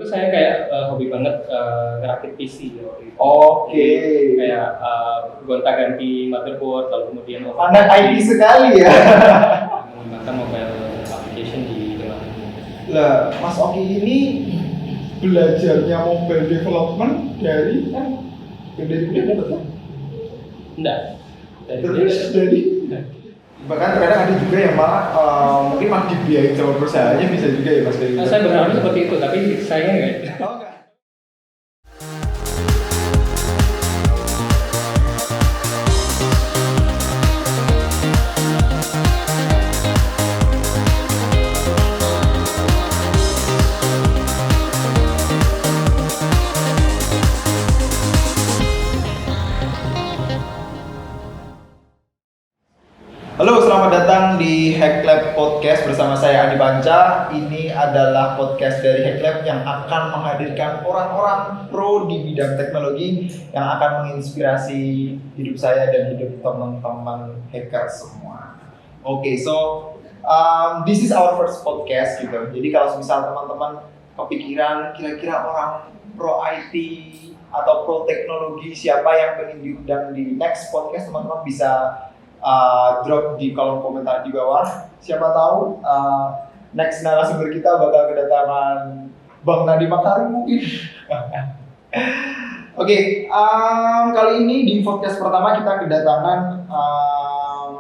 itu saya kayak hobi banget ngerakit PC waktu itu. Oke. Kayak gonta-ganti motherboard, lalu kemudian Anak IT sekali ya. menggunakan mobile application di dalam. Lah, Mas Oki ini belajarnya mobile development dari betul? Enggak. Terus dari bahkan terkadang ada juga yang malah mungkin malah dibiayai sama perusahaannya bisa juga ya Mas dari. Saya berharap seperti itu, tapi sayangnya enggak. Oh, enggak. Halo, selamat datang di Hack Lab Podcast bersama saya Andi Panca. Ini adalah podcast dari Hack Lab yang akan menghadirkan orang-orang pro di bidang teknologi yang akan menginspirasi hidup saya dan hidup teman-teman hacker semua. Oke, this is our first podcast gitu. Jadi kalau misal teman-teman kepikiran kira-kira orang pro IT atau pro teknologi siapa yang pengen diundang di next podcast, teman-teman bisa drop di kolom komentar di bawah. Siapa tahu next narasumber kita bakal kedatangan Bang Nadiem Makarim mungkin. Oke, kali ini di podcast pertama kita kedatangan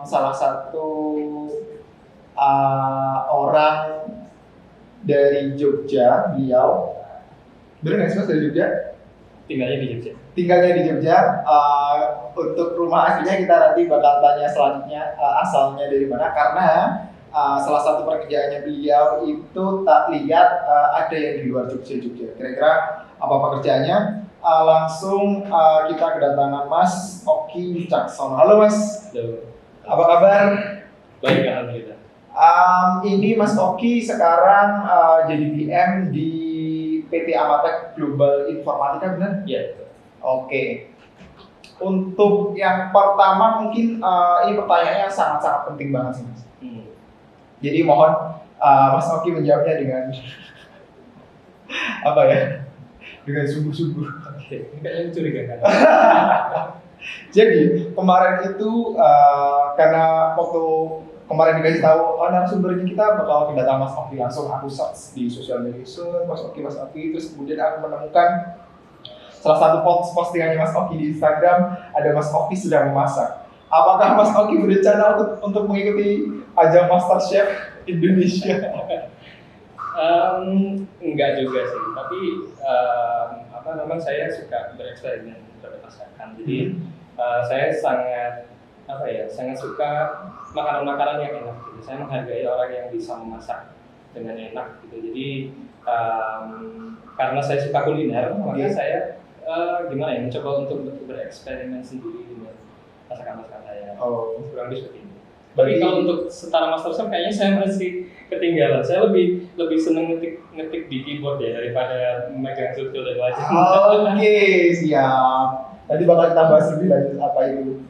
salah satu orang dari Jogja, beliau. Bener nggak sih Mas dari Jogja? Tinggalnya di Jogja. Tinggalnya di Jogja. Untuk rumah aslinya kita nanti bakal tanya selanjutnya asalnya dari mana, karena salah satu pekerjaannya beliau itu tak lihat ada yang di luar Jogja. Kira-kira apa pekerjaannya? Langsung kita kedatangan Mas Oki Wicaksono. Halo Mas. Halo. Apa kabar? Baik, alhamdulillah. Ini Mas Oki sekarang jadi PM di PT Amatek Global Informatika, benar? Iya. Oke. Untuk yang pertama mungkin ini pertanyaannya sangat-sangat penting banget sih Mas. Jadi mohon Mas Oki menjawabnya dengan apa ya? Dengan sungguh-sungguh. Oke, ini kayaknya mencurigakan. Jadi kemarin itu karena waktu kemarin dikasih tahu narasumbernya kita bakal kedatangan Mas Oki, langsung aku search di sosial media Mas Oki, terus kemudian aku menemukan salah satu postingannya Mas Oki di Instagram, ada Mas Oki sedang memasak. Apakah Mas Oki berencana untuk mengikuti ajang MasterChef Indonesia? Enggak juga sih, tapi memang saya suka bereksperimen terhadap masakan. Jadi saya sangat suka makanan-makanan yang enak. Gitu. Saya menghargai orang yang bisa memasak dengan enak. Gitu. Jadi karena saya suka kuliner, maka saya mencoba untuk bereksperimen sendiri dengan masakan-masakan saya. Kurang lebih seperti ini. Tapi kalau untuk setara MasterChef kayaknya saya masih ketinggalan. Saya lebih seneng ngetik di keyboard ya daripada memegang tutul dan wajah. Oke, siap. Nanti bakal kita bahas lebih lanjut apa itu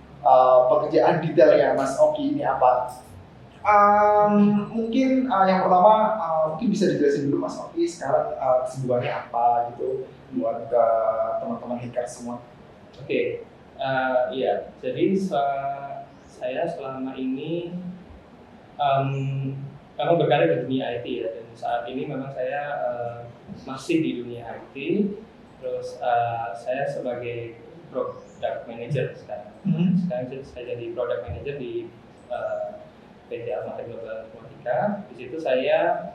pekerjaan detailnya Mas Oki ini apa. Mungkin yang pertama mungkin bisa dijelasin dulu Mas Oki sekarang kesibukannya apa gitu buat ke teman-teman hacker semua. Oke, iya. Jadi saya selama ini memang berkarir di dunia IT ya, dan saat ini memang saya masih di dunia IT. Terus saya sebagai product manager sekarang. Sekarang saya jadi product manager di PT Amatek Global Informatika. Di situ saya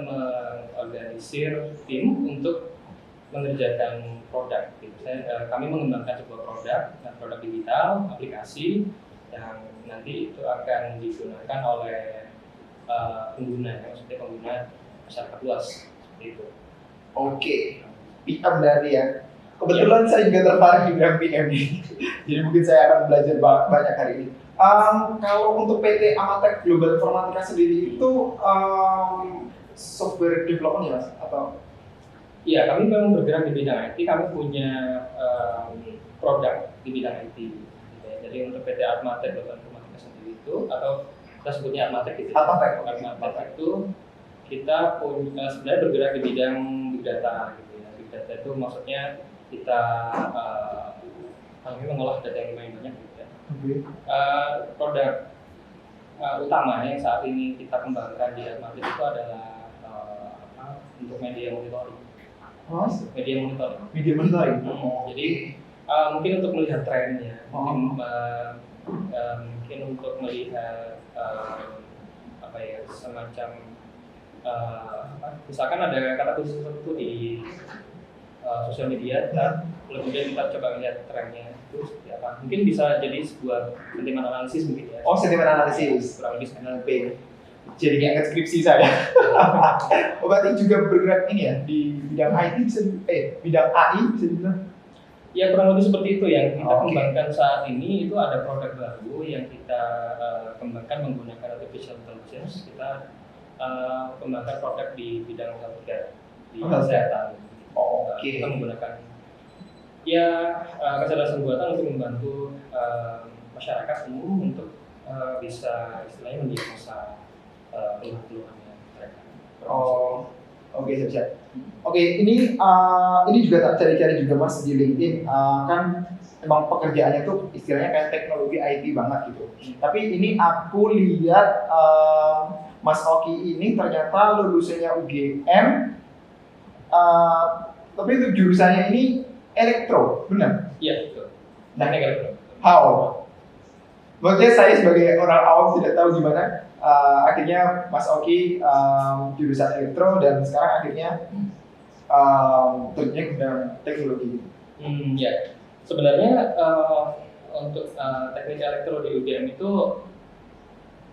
mengorganisir tim untuk mengerjakan produk. Kami mengembangkan sebuah produk digital, aplikasi yang nanti itu akan digunakan oleh pengguna, maksudnya pengguna masyarakat luas seperti itu. Oke, PM berarti ya. Kebetulan saya juga tertarik di bidang PM ini, jadi mungkin saya akan belajar banyak hari ini. Kalau untuk PT Amatek Global Informatika sendiri itu software development ya Mas? Atau? Iya, kami memang bergerak di bidang IT. Kami punya produk di bidang IT. Jadi untuk PT Amatek Global Informatika sendiri itu, atau kita sebutnya Amatek gitu. Amatek itu kita sebenarnya bergerak di bidang big data gitu ya. Big data itu maksudnya kita mengolah data yang lumayan banyak gitu ya. Produk utama yang saat ini kita kembangkan di Atmatis itu adalah untuk media monitoring. Media monitoring. Jadi mungkin untuk melihat trennya, mungkin untuk melihat semacam misalkan ada kata kunci tertentu di sosial media, kemudian kita coba lihat trennya itu seperti apa. Mungkin bisa jadi sebuah sentimen analisis mungkin ya. Sentimen analisis. Kurang lebih NLP. Jadi kayak skripsi saya. Berarti juga bergerak ini ya di bidang IT bidang AI bisa dibilang. Ya kurang lebih seperti itu yang kita kembangkan saat ini. Itu ada produk baru yang kita kembangkan menggunakan artificial intelligence. Kita kembangkan produk di bidang healthcare, di kesehatan. Kita menggunakan kecerdasan buatan untuk membantu masyarakat umum untuk bisa istilahnya mendiagnosa keluhan-keluhannya mereka. Siap. Ini juga tak cari-cari juga Mas di LinkedIn, kan emang pekerjaannya tuh istilahnya kayak teknologi IT banget gitu. Tapi ini aku lihat Mas Oki ini ternyata lulusannya UGM, tapi itu jurusannya ini elektro, benar? Iya, betul. Teknik elektro. How? Maksudnya saya sebagai orang awam tidak tahu gimana. Akhirnya Mas Oki jurusan elektro dan sekarang akhirnya terjun ke teknologi. Ya, sebenarnya untuk teknik elektro di UGM itu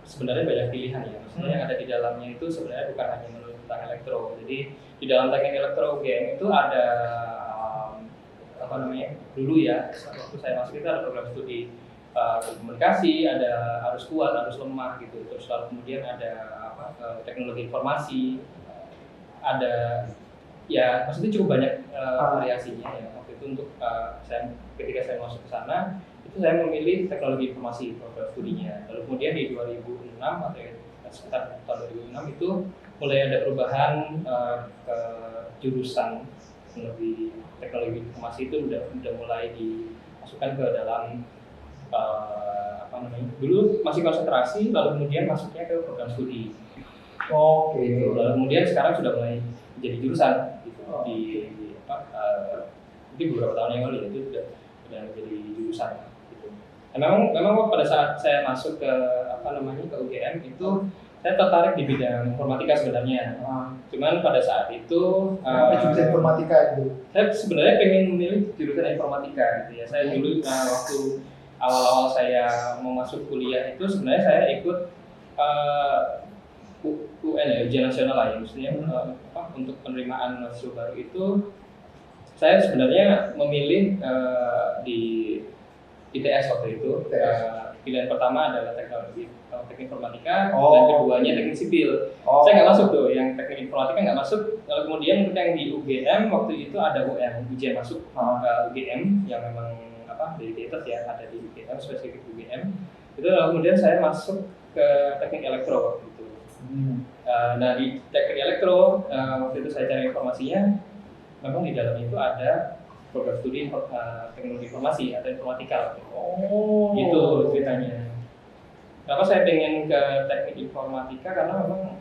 sebenarnya banyak pilihan ya. Maksudnya yang ada di dalamnya itu sebenarnya bukan hanya melulu tentang elektro. Jadi di dalam teknik elektro UGM itu ada dulu ya waktu saya masuk itu ada program studi komunikasi, ada arus kuat, arus lemah gitu. Terus lalu kemudian ada teknologi informasi, ada maksudnya cukup banyak variasinya ya. Waktu itu untuk ketika saya masuk ke sana itu saya memilih teknologi informasi program studinya. Lalu kemudian di 2006 atau sekitar tahun 2006 itu mulai ada perubahan ke jurusan teknologi informasi itu udah mulai dimasukkan ke dalam dulu masih konsentrasi, lalu kemudian masuknya ke program studi. Gitu. Lalu kemudian sekarang sudah mulai jadi jurusan gitu. Di beberapa tahun yang lalu itu sudah jadi jurusan gitu. Memang pada saat saya masuk ke ke UGM itu saya tertarik di bidang informatika sebenarnya. Cuman pada saat itu jurusan informatika itu. Saya sebenarnya pengen memilih jurusan informatika gitu ya. Saya dulu waktu awal-awal saya mau masuk kuliah itu sebenarnya saya ikut UN ya, ujian nasional lah ya, maksudnya untuk penerimaan mahasiswa baru itu saya sebenarnya memilih di ITS waktu itu. Pilihan pertama adalah teknik informatika, dan keduanya teknik sipil. Saya nggak masuk tuh, yang teknik informatika nggak masuk. Lalu kemudian untuk yang di UGM waktu itu ada ujian masuk UGM yang memang dedicated ya, ada di UGM, spesifik UGM. Itu lalu kemudian saya masuk ke teknik elektro waktu itu. Nah di teknik elektro waktu itu saya cari informasinya, memang di dalamnya itu ada program studi teknologi informasi atau informatika. Gitu ceritanya. Kenapa saya pengen ke teknik informatika? Karena memang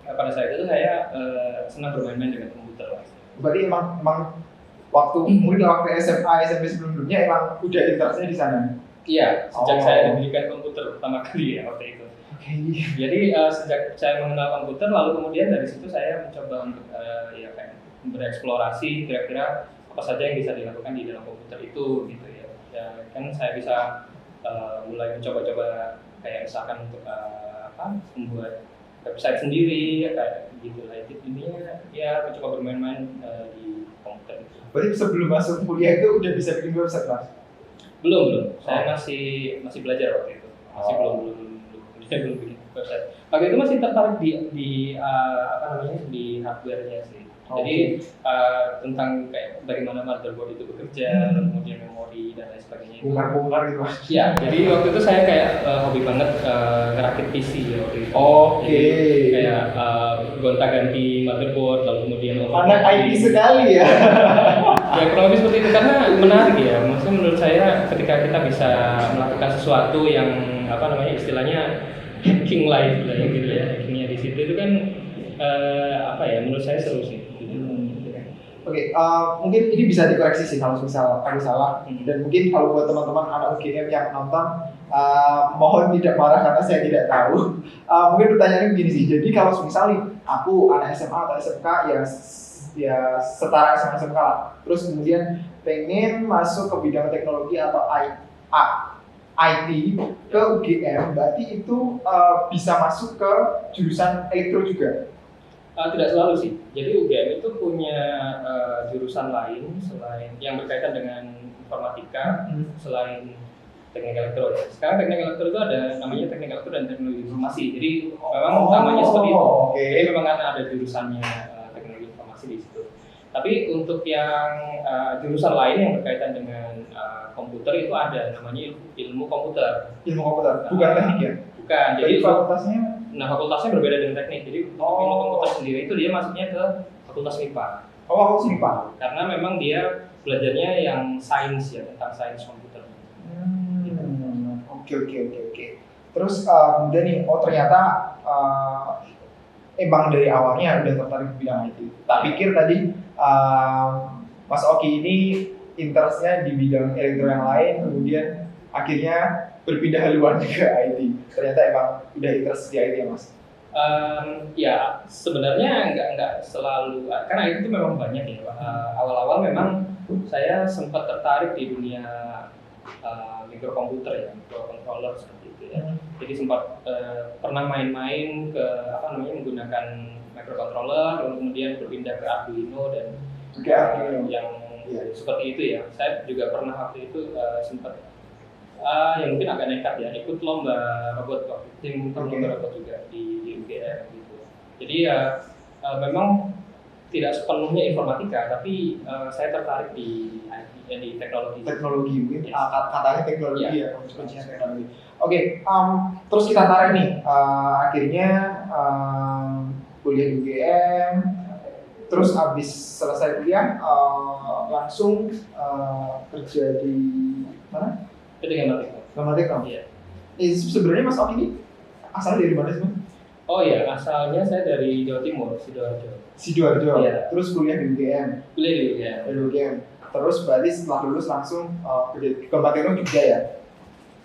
pada saat itu saya senang bermain-main dengan komputer. Berarti emang mungkin waktu SMA, SMP sebelumnya emang udah interestnya di sana? Iya, sejak saya diberikan komputer pertama kali ya waktu itu. Jadi sejak saya mengenal komputer, lalu kemudian dari situ saya mencoba untuk bereksplorasi kira-kira apa saja yang bisa dilakukan di dalam komputer itu gitu ya. Kan saya bisa mulai mencoba-coba kayak misalkan untuk membuat website sendiri kayak gitu lah. Intinya ya mencoba bermain-main di komputer itu. Berarti sebelum masuk kuliah itu udah bisa bikin website, Mas? Belum. Saya masih belajar waktu itu. Masih belum bikin. website. Waktu itu masih tertarik di apa namanya di hardware-nya sih. Jadi tentang kayak bagaimana motherboard itu bekerja, kemudian memori dan lain sebagainya. Bongkar-bongkar gitu. Ya, jadi waktu itu saya kayak hobi banget ngerakit PC ya waktu itu. Oke. Jadi, kayak gonta-ganti motherboard, lalu kemudian Anak IT sekali ya. Ya kurang lebih seperti itu karena menarik ya. Maksudnya menurut saya ketika kita bisa melakukan sesuatu yang apa namanya istilahnya hacking life gitu ya, hackingnya di situ itu kan apa ya menurut saya seru sih. Oke, mungkin ini bisa dikoreksi sih kalau misal aku salah. Dan mungkin kalau buat teman-teman anak UGM yang nonton, mohon tidak marah karena saya tidak tahu. Mungkin pertanyaannya begini sih. Jadi kalau misal nih, aku anak SMA atau SMK ya setara SMA SMK lah. Terus kemudian pengen masuk ke bidang teknologi atau IT ke UGM, berarti itu bisa masuk ke jurusan elektro juga? Tidak selalu sih. Jadi UGM itu punya jurusan lain selain yang berkaitan dengan informatika, selain teknik elektro ya. Sekarang teknik elektro itu ada namanya teknik elektro dan teknologi informasi. Jadi memang utamanya seperti itu. Okay. Jadi memang karena ada jurusannya teknologi informasi di situ. Tapi untuk yang jurusan lain yang berkaitan dengan komputer itu ada namanya ilmu komputer. Ilmu komputer, bukan teknik ya? Bukan. Jadi fakultasnya? Nah, fakultasnya berbeda dengan teknik. Jadi ilmu komputer sendiri itu dia masuknya ke fakultas MIPA. Oh, fakultas MIPA. Karena memang dia belajarnya yang sains ya, tentang sains komputer. Oke. Terus kemudian nih, ternyata emang dari awalnya udah tertarik di bidang IT. Tak pikir tadi Mas Oki ini interestnya di bidang elektro yang lain, kemudian akhirnya berpindah haluan ke IT. Ternyata emang udah interest di IT ya Mas? Ya sebenarnya nggak selalu, karena itu memang banyak ya. Awal-awal memang saya sempat tertarik di dunia mikrokomputer ya, microcontroller seperti itu ya. Jadi sempat pernah main-main ke apa namanya menggunakan microcontroller, lalu kemudian berpindah ke Arduino dan yang seperti itu ya. Saya juga pernah waktu itu sempat yang mungkin agak nekat ya, ikut lomba robot kok, tim lomba robot juga di UGM gitu. Jadi ya memang tidak sepenuhnya informatika, tapi saya tertarik di IT, di teknologi. Teknologi mungkin, Yes. Katanya teknologi ya, kuncinya teknologi. Oke, terus kita tarik nih, akhirnya kuliah di UGM, terus habis selesai kuliah langsung kerja di mana? Gammatekno. Iya. Sebenarnya Mas Oki ini asal dari mana sih? Oh iya, asalnya saya dari Jawa Timur, Sidoarjo. Iya. Terus kuliah di UGM. Kuliah di UGM. Terus berarti setelah lulus langsung ke Gammatekno juga ya?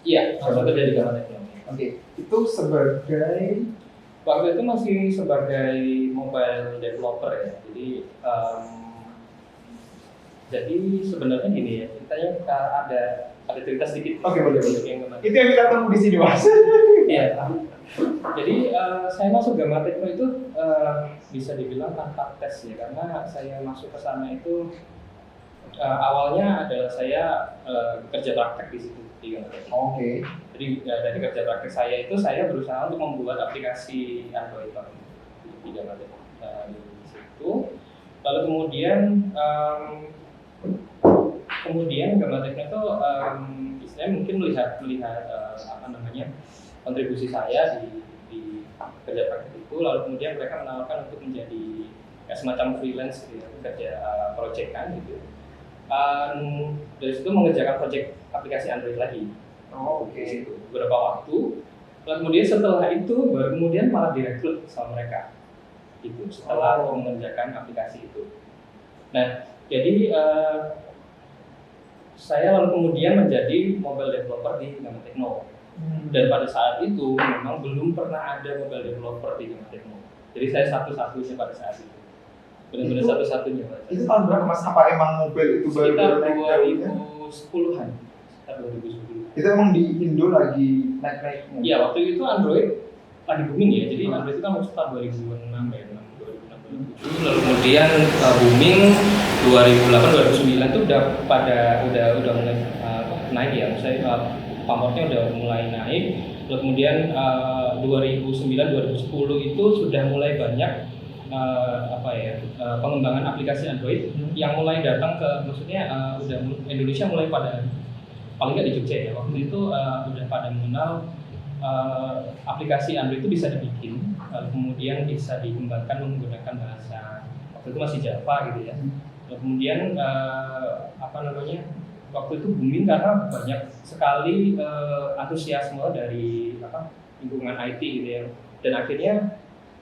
Iya, langsung kerja di Gammatekno. Oke. Itu sebagai waktu itu masih sebagai mobile developer ya. Jadi sebenarnya gini ya, ceritanya ada cerita sedikit. Oke, boleh. Itu yang kita temu di sini Mas. Iya. Jadi saya masuk Gammatekno itu bisa dibilang tanpa tes ya, karena saya masuk ke sana itu awalnya adalah saya kerja praktek di situ di Gammatekno. Oke. Jadi dari kerja praktek saya itu saya berusaha untuk membuat aplikasi Android di Gammatekno di situ. Lalu kemudian Gammatekno itu istilahnya mungkin melihat apa namanya kontribusi saya di kerja praktek itu, lalu kemudian mereka menawarkan untuk menjadi semacam freelance gitu ya, kerja proyekan gitu. Dari situ mengerjakan proyek aplikasi Android lagi. Oke. Beberapa waktu, lalu kemudian setelah itu baru kemudian malah direkrut sama mereka. Itu setelah mengerjakan aplikasi itu. Nah, jadi saya lalu kemudian menjadi mobile developer di Gammatekno. Dan pada saat itu memang belum pernah ada mobile developer di Gammatekno. Jadi saya satu-satunya pada saat itu. Benar-benar satu-satunya. Itu tahun berapa Mas? Apa emang mobile itu baru sekitar naik? 2010-an. Sekitar 2010. Itu emang di Indo lagi naik-naiknya? Iya, waktu itu Android lagi booming ya. Jadi Android itu kan masuk tahun 2006 ya. 2007, lalu kemudian booming 2008-2009 itu udah mulai naik ya, saya pamornya udah mulai naik, lalu kemudian 2009-2010 itu sudah mulai banyak pengembangan aplikasi Android yang mulai datang ke, maksudnya udah Indonesia mulai pada, paling nggak di Jogja ya, waktu itu udah pada mengenal aplikasi Android itu bisa dibikin, kemudian bisa dikembangkan menggunakan bahasa, waktu itu masih Java gitu ya. Kemudian waktu itu booming karena banyak sekali antusiasme dari lingkungan IT gitu ya, dan akhirnya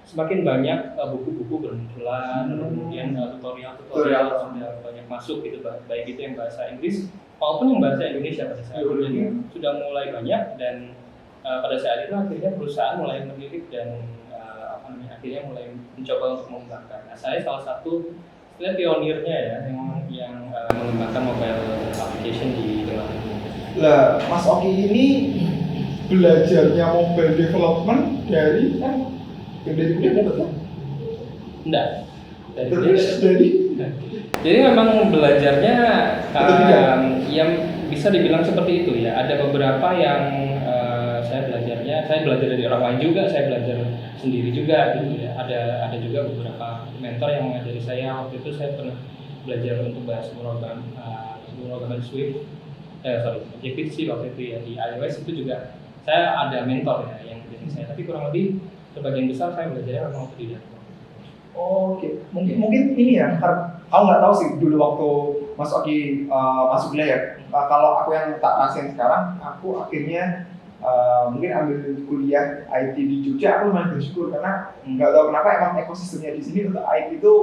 semakin banyak buku-buku bermunculan, kemudian tutorial sudah banyak masuk gitu, baik itu yang bahasa Inggris maupun yang bahasa Indonesia pada saat itu. Jadi sudah mulai banyak, dan pada saat itu akhirnya perusahaan mulai melirik dan akhirnya mulai mencoba untuk mengembangkan. Nah, saya salah satu pionirnya ya yang mengembangkan mobile application di dalam. Lah, Mas Oki ini belajarnya mobile development dari betul? Enggak. Dari Jadi memang belajarnya yang bisa dibilang seperti itu ya. Ada beberapa yang saya belajar dari orang lain juga, saya belajar sendiri juga gitu ya. Ada juga beberapa mentor yang mengajari saya. Waktu itu saya pernah belajar untuk bahasa pemrograman Swift, Objective-C waktu itu ya, di iOS itu juga saya ada mentor ya yang ngajarin saya. Tapi kurang lebih sebagian besar saya belajarnya memang otodidak. Oke. Mungkin ini ya, aku nggak tahu sih dulu waktu Mas Oki masuk kuliah ya. Kalau aku yang tak rasain sekarang, aku akhirnya mungkin ambil kuliah IT di Jogja, aku lumayan bersyukur karena nggak tahu kenapa emang ekosistemnya di sini untuk IT itu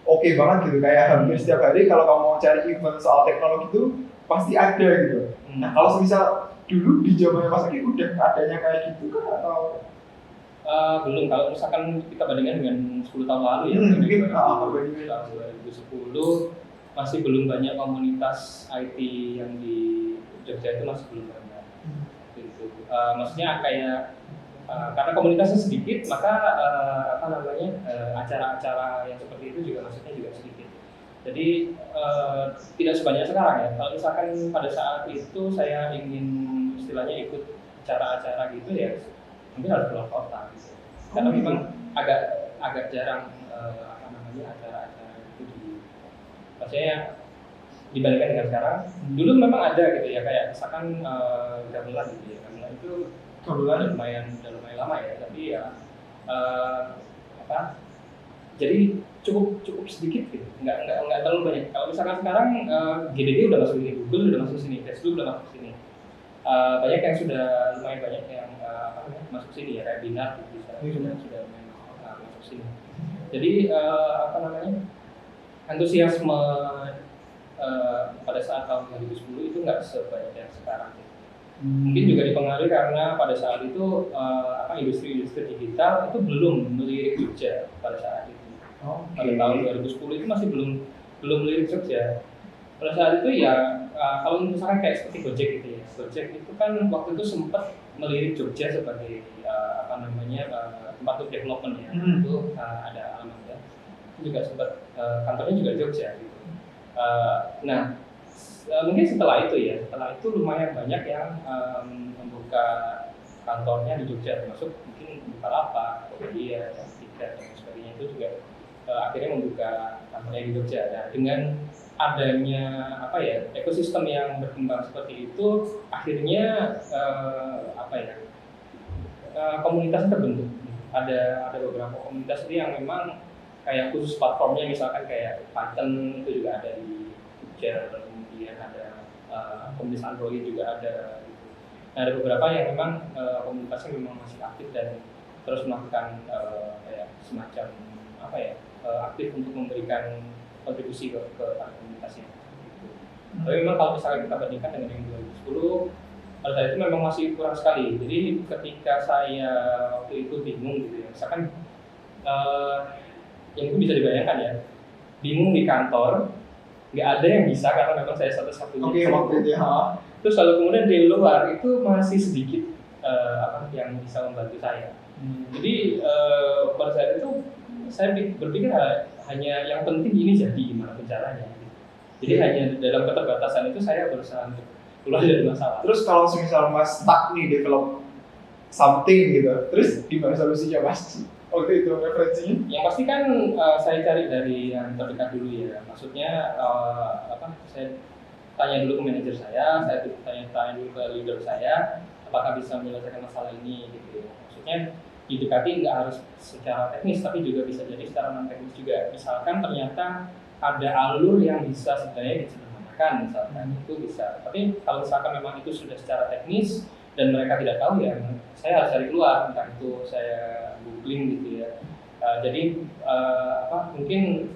oke banget gitu. Kayak hampir setiap hari kalau kamu mau cari event soal teknologi itu pasti ada gitu. Nah, kalau misal dulu di zamannya Mas Oki udah adanya kayak gitu kan atau belum? Kalau misalkan kita bandingkan dengan 10 tahun lalu ya, mungkin tahun 2010 masih belum banyak komunitas IT yang di Jogja, itu masih belum banyak. Gitu. Maksudnya kayak karena komunitasnya sedikit, maka acara-acara yang seperti itu juga maksudnya juga sedikit. Jadi tidak sebanyak sekarang ya. Kalau misalkan pada saat itu saya ingin istilahnya ikut acara-acara gitu ya, mungkin harus keluar kota gitu. Karena memang agak jarang acara-acara itu maksudnya dibandingkan dengan sekarang. Dulu memang ada gitu ya, kayak misalkan gamelan gitu ya. Gamelan itu udah lumayan lama ya, tapi ya jadi cukup sedikit gitu, nggak terlalu banyak. Kalau misalkan sekarang GDD udah masuk sini, Google udah masuk sini, Facebook udah masuk sini, banyak yang sudah lumayan banyak yang masuk sini ya, kayak Binar sudah lumayan masuk sini. Jadi antusiasme pada saat tahun 2010 itu nggak sebanyak yang sekarang. Mungkin juga dipengaruhi karena pada saat itu industri digital itu belum melirik Jogja pada saat itu. Pada tahun 2010 itu masih belum melirik Jogja. Pada saat itu ya kalau misalkan kayak seperti Gojek gitu ya, Gojek itu kan waktu itu sempat melirik Jogja sebagai tempat untuk development ya. Itu ada alamatnya. Itu juga sempat kantornya juga Jogja gitu. Mungkin setelah itu lumayan banyak yang membuka kantornya di Jogja, termasuk mungkin Bukalapak, Tokopedia, Tiket dan sebagainya, itu juga akhirnya membuka kantornya di Jogja. Nah, dengan adanya ekosistem yang berkembang seperti itu, akhirnya komunitas terbentuk. Ada beberapa komunitas ini yang memang kayak khusus platformnya, misalkan kayak Python itu juga ada di Jogja, kemudian ada komunitas Android juga ada. Nah, ada beberapa yang memang komunitasnya memang masih aktif dan terus melakukan semacam aktif untuk memberikan kontribusi ke komunitasnya. Tapi memang kalau misalnya kita bandingkan dengan yang 2010, pada saat itu memang masih kurang sekali. Jadi ketika saya waktu itu bingung gitu ya, misalkan yang itu bisa dibayangkan ya, bingung di kantor, nggak ada yang bisa karena memang saya satu-satunya. Terus kalau kemudian di luar itu masih sedikit yang bisa membantu saya. Jadi pada saat itu saya berpikir hanya yang penting ini jadi gimana caranya. Jadi hanya dalam keterbatasan itu saya berusaha untuk keluar dari masalah. Terus kalau misal Mas stuck nih develop something gitu. Terus gimana solusinya Mas? Waktu itu referensinya? Yang pasti kan saya cari dari yang terdekat dulu ya. Maksudnya saya tanya dulu ke manajer saya tanya dulu ke leader saya, apakah bisa menyelesaikan masalah ini gitu ya. Maksudnya didekati nggak harus secara teknis, tapi juga bisa jadi secara non teknis juga. Misalkan ternyata ada alur yang bisa sebenarnya disederhanakan, misalkan itu bisa. Tapi kalau misalkan memang itu sudah secara teknis dan mereka tidak tahu ya, saya harus cari keluar, entah itu saya googling gitu ya. Jadi mungkin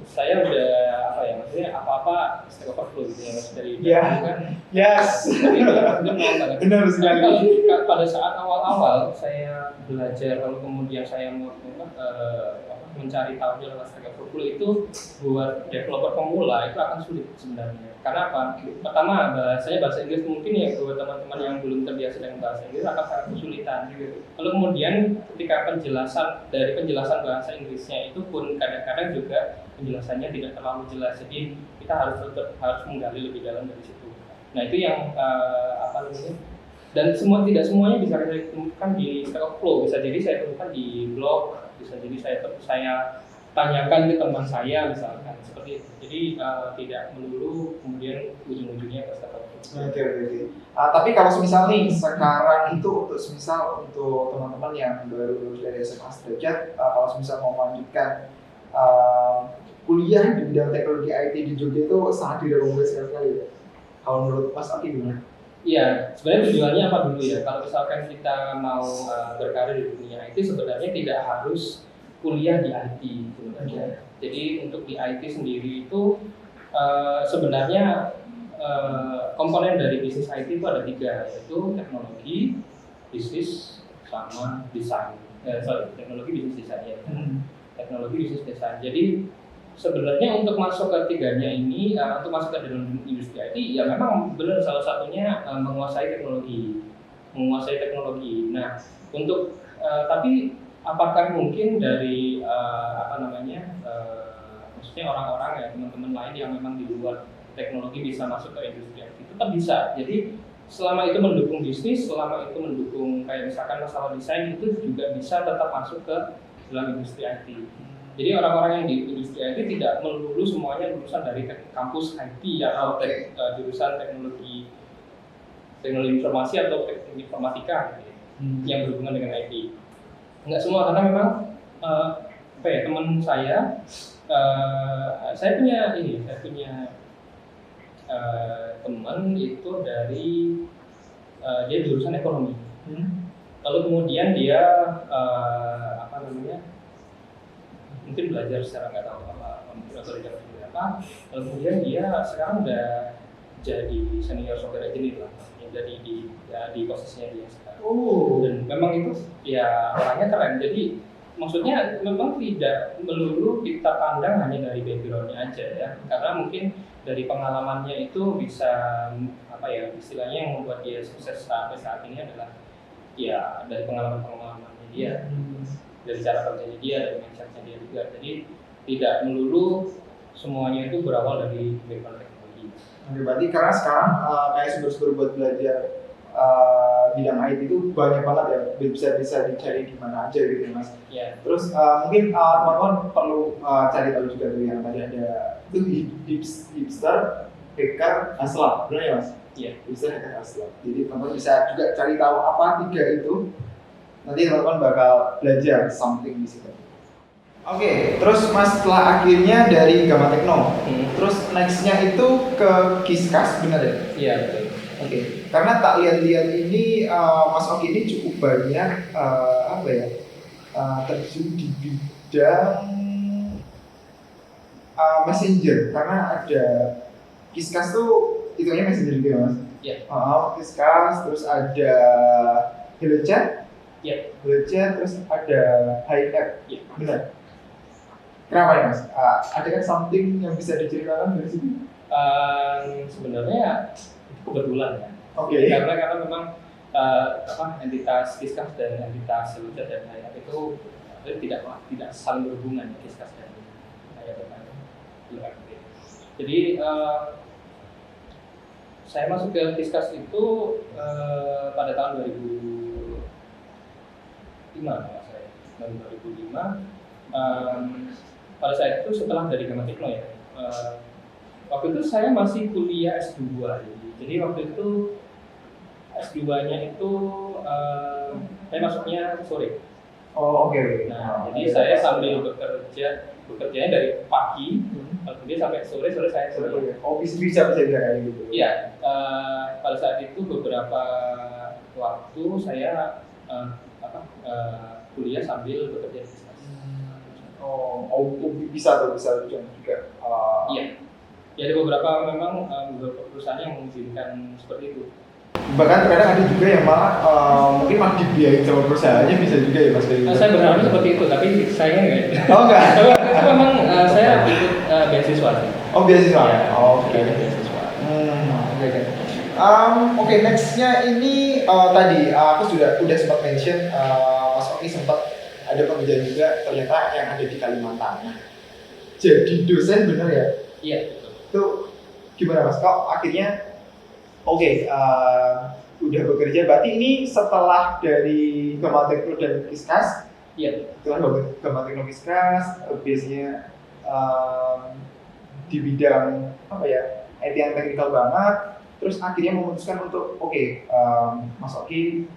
saya udah maksudnya apa-apa Stack Overflow gitu ya, dari kan. Yes. Benar sekali. Pada saat awal-awal saya belajar, lalu kemudian saya mau mencari tahu lewat Stack Overflow, itu buat developer pemula itu akan sulit sebenarnya. Karena apa? Pertama, bahasa Inggris mungkin ya buat teman-teman yang belum terbiasa dengan bahasa Inggris akan sangat kesulitan. Lalu kemudian ketika penjelasan bahasa Inggrisnya itu pun kadang-kadang juga penjelasannya tidak terlalu jelas. Jadi kita harus menggali lebih dalam dari situ. Nah itu yang dan tidak semuanya bisa kita temukan di Stack Overflow. Bisa jadi saya temukan di blog, bisa jadi saya tanyakan ke teman saya misalkan seperti itu. Jadi tidak melulu kemudian ujung-ujungnya ke Stack Overflow. Oke. Tapi kalau misal nih sekarang itu untuk teman-teman yang baru lulus dari SMA sederajat, kalau misal mau melanjutkan kuliah di bidang teknologi IT di Jogja itu sangat direkomendasikan sekali ya. Kalau menurut Mas Aki gimana? Iya, sebenarnya tujuannya apa dulu ya? Kalau misalkan kita mau berkarir di dunia IT, sebenarnya tidak harus kuliah di IT sebenarnya. Jadi untuk di IT sendiri itu sebenarnya komponen dari bisnis IT itu ada 3, yaitu teknologi, bisnis, sama desain. Teknologi, bisnis, desain ya. Teknologi, bisnis, desain. Jadi sebenarnya untuk masuk ke 3-nya ini, untuk masuk ke dalam industri IT, ya memang benar salah satunya menguasai teknologi. Nah, untuk tapi apakah mungkin dari maksudnya orang-orang ya teman-teman lain yang memang di luar teknologi bisa masuk ke industri IT? Tetap bisa. Jadi selama itu mendukung bisnis, selama itu mendukung kayak misalkan masalah desain, itu juga bisa tetap masuk ke dalam industri IT. Jadi orang-orang yang di industri IT tidak melulu semuanya lulusan dari kampus IT atau jurusan teknologi informasi atau teknik informatika gitu, yang berhubungan dengan IT. Enggak semua, karena memang teman saya punya teman itu dari dia jurusan ekonomi. Lalu kemudian dia mungkin belajar secara nggak tahu mungkin otodidak apa. Lalu kemudian dia sekarang udah jadi senior software engineer lah, jadi di posisinya dia sekarang. Dan memang itu ya orangnya keren. Jadi maksudnya memang tidak melulu kita pandang hanya dari backgroundnya aja ya, karena mungkin dari pengalamannya itu bisa istilahnya yang membuat dia sukses sampai saat ini adalah ya dari pengalamannya dia, dari cara kerjanya dia, dari mindsetnya dia juga. Jadi tidak melulu semuanya itu berawal dari background teknologi. Oke, berarti karena sekarang kayak sumber-sumber buat belajar bidang IT itu banyak banget ya, bisa dicari di mana aja gitu Mas. Yeah. Terus mungkin teman-teman perlu cari tahu juga tuh yang tadi ada itu hipster, hacker, hustler, benar ya Mas? Iya. Yeah. Hipster, hacker, hustler. Jadi teman-teman bisa juga cari tahu apa 3 itu. Nanti teman-teman bakal belajar something di situ. Oke, terus Mas setelah akhirnya dari Gamma Tekno, terus nextnya itu ke Kiskas, benar ya? Iya, betul. Oke, karena tak lihat-lihat ini Mas Oki ini cukup banyak terjun di bidang messenger, karena ada Kiskas tuh hitungannya messenger juga Mas? Iya. Kiskas, terus ada HelloChat. Iya. HelloChat, terus ada HiApp. Iya. Benar. Kenapa ya Mas? Ada kan something yang bisa diceritakan dari sini? Sebenarnya kebetulan ya. Oke. Karena memang entitas Kiskas dan entitas HelloChat dan HiApp itu tidak saling berhubungan, Kiskas dan HiApp dan HelloChat. Jadi saya masuk ke Kiskas itu pada tahun 2016 kalau saya tahun 2005. Pada saat itu setelah dari Gama Tekno ya, waktu itu saya masih kuliah S2. Jadi waktu itu S2-nya itu saya masuknya sore. Oh, oke. Nah, jadi saya sambil bekerjanya dari pagi, kemudian sampai sore saya kuliah. Oh, bisa kayak gitu. Iya, pada saat itu beberapa waktu saya kuliah sambil bekerja di bisnis. Bisa juga. Iya. Ya, ada beberapa beberapa perusahaan yang mengizinkan seperti itu. Bahkan terkadang ada juga yang mungkin malah dibiayain sama perusahaannya, bisa juga ya Mas Ferry. Saya berharap seperti itu, tapi saya enggak. Oh enggak? Tapi memang saya ikut beasiswa sih. Oh, beasiswa? Ya, oke. Beasiswa. Oke, nextnya ini tadi aku udah sempat mention Mas Oki sempat ada pekerjaan juga ternyata yang ada di Kalimantan. Nah, jadi dosen bener ya? Iya. Itu gimana Mas? Kok akhirnya udah bekerja, berarti ini setelah dari Gama Tekno dan Kiskas? Iya. Setelah Gama Tekno Kiskas, biasanya di bidang IT yang teknikal banget, terus akhirnya memutuskan untuk Mas Oki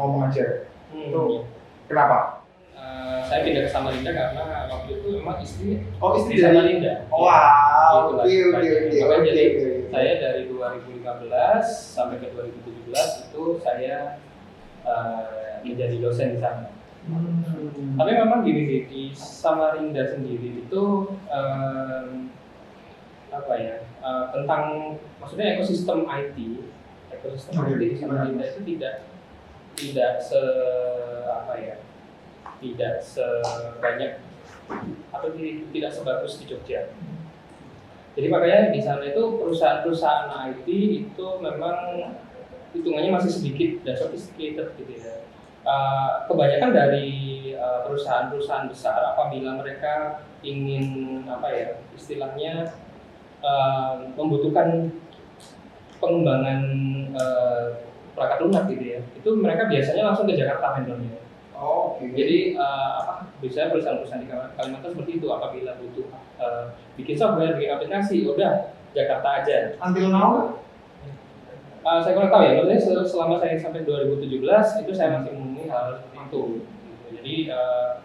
mau mengajar. Itu kenapa? Saya pindah ke Samarinda karena waktu itu memang istri Istri di Samarinda. Wow, oke. Jadi saya dari 2015 sampai ke 2017 itu saya menjadi dosen di sana. Tapi memang gini sih, di Samarinda sendiri itu tentang maksudnya ekosistem IT di Samarinda itu tidak sebanyak atau tidak sebagus di Jogja. Jadi makanya di sana itu perusahaan-perusahaan IT itu memang hitungannya masih sedikit dan sophisticated gitu ya. Kebanyakan dari perusahaan-perusahaan besar apabila mereka ingin istilahnya membutuhkan pengembangan perangkat lunak gitu ya, itu mereka biasanya langsung ke Jakarta vendornya. Jadi biasanya perusahaan-perusahaan di Kalimantan seperti itu, apabila butuh bikin software, bikin aplikasi, udah Jakarta aja. Until now? Saya kurang tahu ya, maksudnya selama saya sampai 2017 itu saya masih menemui hal seperti itu. Jadi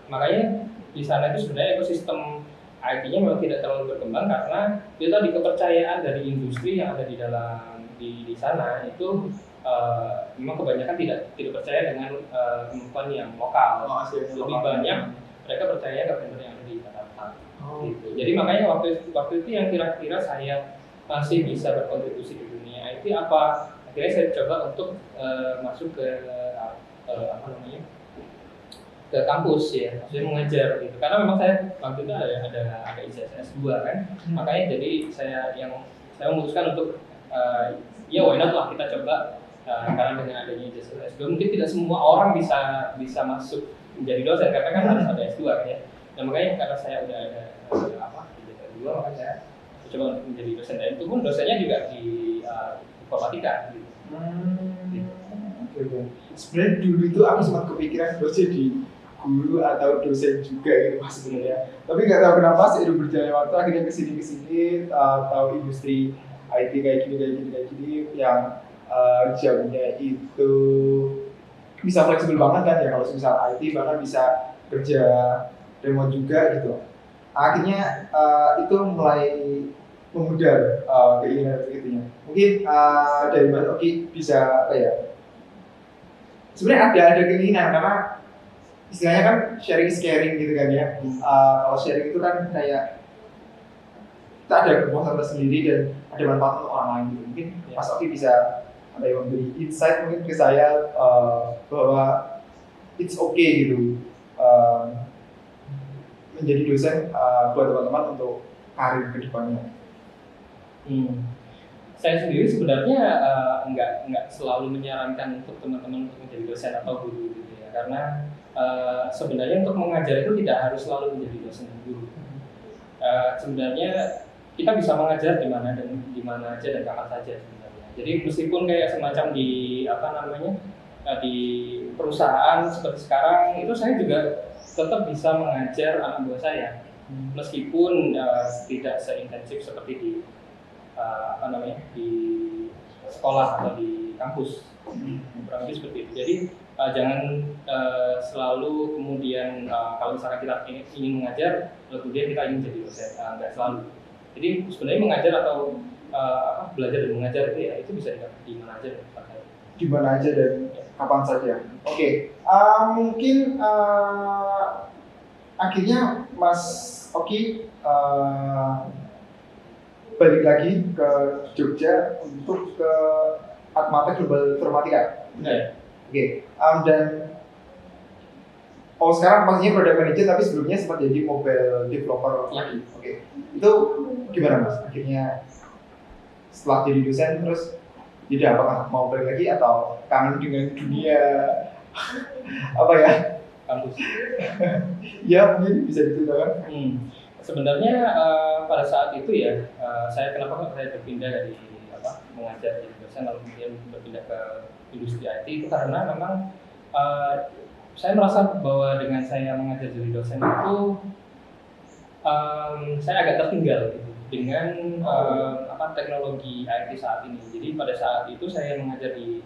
makanya di sana itu sebenarnya ekosistem IT-nya memang tidak terlalu berkembang karena itu tadi kepercayaan dari industri yang ada di sana itu memang kebanyakan tidak percaya dengan kemampuan yang lokal. Lebih banyak mereka percaya ke vendor yang ada di Jakarta. Gitu. Jadi makanya waktu itu yang kira-kira saya masih bisa berkontribusi di dunia IT apa? Akhirnya saya coba untuk masuk ke ke kampus ya, maksudnya mengajar gitu. Karena memang saya waktu itu ada ijazah S2 kan, makanya jadi saya memutuskan untuk why not lah kita coba. Karena dengan adanya ijazah S2 mungkin tidak semua orang bisa masuk menjadi dosen karena kan harus ada S2 kan ya. Dan makanya karena saya udah ada ijazah S2 maka saya coba untuk menjadi dosen, dan itu pun dosennya juga di informatika gitu. Sebenarnya dulu itu aku sempat kepikiran dosen di guru atau dosen juga gitu Mas sebenarnya. Tapi nggak tahu kenapa seiring berjalannya waktu akhirnya kesini tahu industri IT kayak gini yang jamnya itu bisa fleksibel banget kan ya, kalau misal IT bahkan bisa kerja remote juga gitu. Akhirnya itu mulai memudar keinginan begitunya. Mungkin dari Mas Oki bisa sebenarnya ada keinginan karena istilahnya kan sharing gitu kan ya. Kalau sharing itu kan kayak kita ada kepuasan tersendiri dan ada manfaat untuk orang lain gitu. Mungkin Mas Oki bisa memberi insight mungkin ke saya bahwa it's okay gitu menjadi dosen buat teman-teman untuk karir ke depannya. Saya sendiri sebenarnya nggak selalu menyarankan untuk teman-teman untuk menjadi dosen atau guru gitu ya, karena sebenarnya untuk mengajar itu tidak harus selalu menjadi dosen dan guru. Sebenarnya kita bisa mengajar di mana aja dan kapan saja sebenarnya. Jadi meskipun kayak semacam di di perusahaan seperti sekarang itu saya juga tetap bisa mengajar anak buah saya meskipun tidak seintensif seperti di di sekolah atau di kampus, kurang lebih seperti itu. Jadi jangan selalu kemudian kalau misalkan kita ingin mengajar kemudian kita ingin jadi dosen, nggak selalu. Jadi sebenarnya mengajar atau belajar dan mengajar itu bisa di mana aja. Di mana aja dan kapan saja. Oke. Mungkin akhirnya Mas Oki balik lagi ke Jogja untuk ke Atmata Global Informatika. Iya. Oke. Dan sekarang pastinya product manager tapi sebelumnya sempat jadi mobile developer lagi. Oke. Itu gimana Mas? Akhirnya setelah jadi dosen terus tidak apakah mau balik lagi atau kangen dengan dunia kampus? Ya mungkin bisa diceritakan. Sebenarnya pada saat itu ya saya kenapa saya berpindah dari mengajar jadi dosen lalu kemudian berpindah ke industri IT itu karena memang saya merasa bahwa dengan saya mengajar jadi dosen itu saya agak tertinggal gitu, dengan teknologi IT saat ini. Jadi pada saat itu saya mengajar di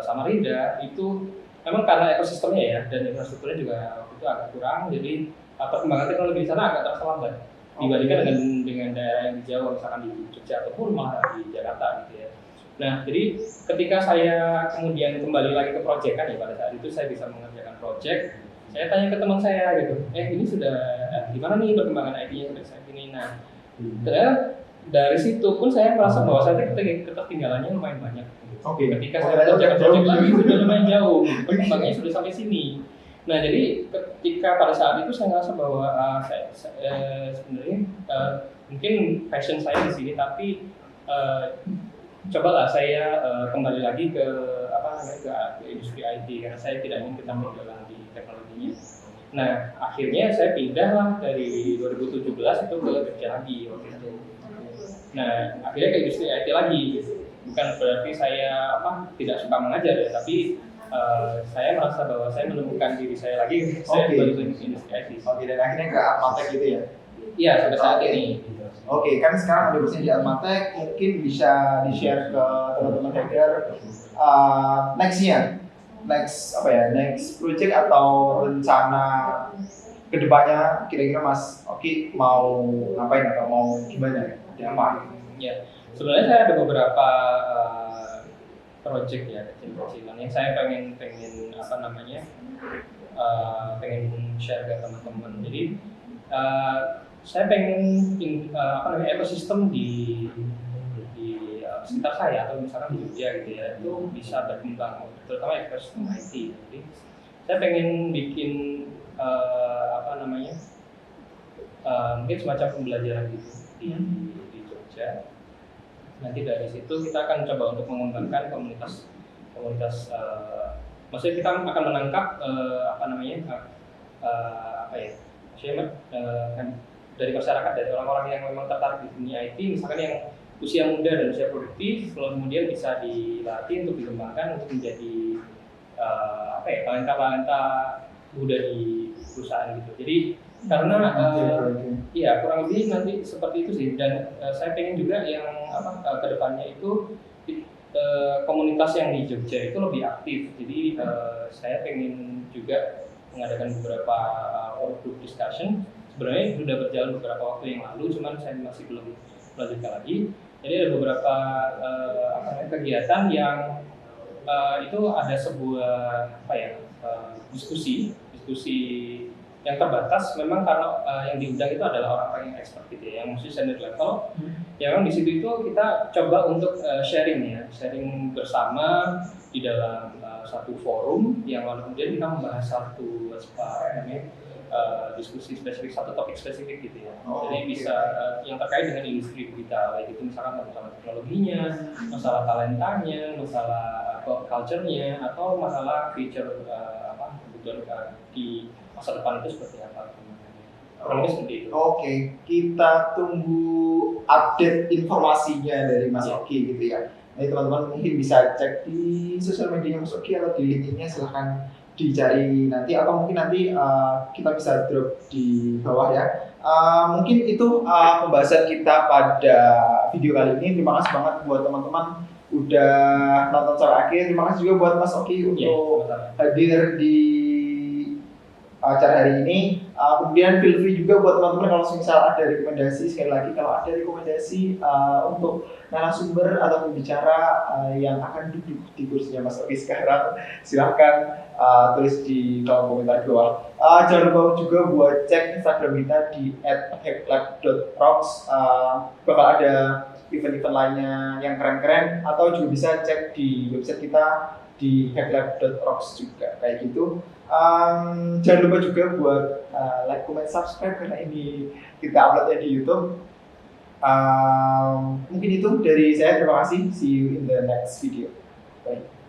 Samarinda itu memang karena ekosistemnya ya dan infrastrukturnya juga waktu itu agak kurang, jadi perkembangan teknologi di sana agak terlambat dibandingkan dengan daerah yang di Jawa, misalkan di Jogja ataupun malah di Jakarta gitu ya. Nah, jadi ketika saya kemudian kembali lagi ke proyek kan ya pada saat itu saya bisa mengerjakan proyek, saya tanya ke teman saya gitu, ini sudah gimana nih perkembangan IT-nya sampai saat ini. Nah, ternyata dari situ pun saya merasa bahwa saya ketertinggalannya lumayan banyak. Ketika saya kerjakan proyek lagi sudah lumayan jauh, perkembangannya sudah sampai sini. Nah, jadi ketika pada saat itu saya merasa bahwa saya sebenarnya mungkin passion saya di sini, tapi cobalah saya kembali lagi ke industri IT karena saya tidak ingin kita ketinggalan di teknologinya. Nah, akhirnya saya pindah lah dari 2017 itu ke Jogja lagi waktu itu. Nah, akhirnya ke industri IT lagi. Bukan berarti saya tidak suka mengajar ya, tapi saya merasa bahwa saya menemukan diri saya lagi. Saya kembali ke industri IT. Dan akhirnya ke Atmatek gitu ya? Iya, sampai saat ini. Kan sekarang ada dosen di Atmatek, mungkin bisa di-share ke teman-teman hacker next project atau rencana kedepannya kira-kira Mas Oki mau ngapain atau mau gimana ya? Ya, sebenarnya saya ada beberapa project ya kecil-kecilan yang saya pengen share ke teman-teman. Jadi saya pengen ekosistem di sekitar saya atau misalkan di Jogja gitu ya itu bisa berkembang, terutama ekosistem IT. Jadi saya pengen bikin mungkin semacam pembelajaran gitu di Jogja. Nanti dari situ kita akan coba untuk mengembangkan komunitas maksudnya kita akan menangkap dari masyarakat, dari orang-orang yang memang tertarik di dunia IT, misalkan yang usia muda dan usia produktif, kemudian bisa dilatih untuk dikembangkan untuk menjadi talenta muda di perusahaan gitu. Jadi karena kurang lebih nanti seperti itu sih, dan saya pengen juga yang kedepannya itu komunitas yang di Jogja itu lebih aktif. Jadi saya pengen juga mengadakan beberapa group discussion. Sebenarnya sudah berjalan beberapa waktu yang lalu, cuman saya masih belum melanjutkan lagi. Jadi ada beberapa kegiatan yang itu ada sebuah diskusi yang terbatas, memang karena yang diundang itu adalah orang-orang yang expert gitu ya, yang mesti senior level. Yang di situ itu kita coba untuk sharing bersama di dalam satu forum yang lalu kemudian kita membahas satu diskusi spesifik, satu topik spesifik gitu ya. Jadi bisa yang terkait dengan industri digital, baik itu misalkan masalah teknologinya, masalah talentanya, masalah culture-nya, atau masalah future kebutuhan di masa depan itu seperti apa. Kita tunggu update informasinya dari Mas Oki gitu ya. Nah, teman-teman mungkin bisa cek di sosial media Mas Oki atau di link-nya, silahkan dicari nanti, atau mungkin nanti kita bisa drop di bawah ya. Mungkin itu pembahasan kita pada video kali ini. Terima kasih banget buat teman-teman udah nonton sampai akhir. Terima kasih juga buat Mas Oki untuk hadir di acara hari ini. Kemudian feel free juga buat teman-teman kalau misal ada rekomendasi, sekali lagi kalau ada rekomendasi untuk narasumber atau pembicara yang akan duduk di kursinya Mas Oki sekarang, silahkan tulis di kolom komentar di bawah. Jangan lupa juga buat cek Instagram kita di @hacklab.rocks. Bakal ada event-event lainnya yang keren-keren, atau juga bisa cek di website kita di hacklab.rocks juga kayak gitu. Jangan lupa juga buat like, comment, subscribe karena ini kita uploadnya di YouTube. Mungkin itu dari saya, terima kasih. See you in the next video. Bye.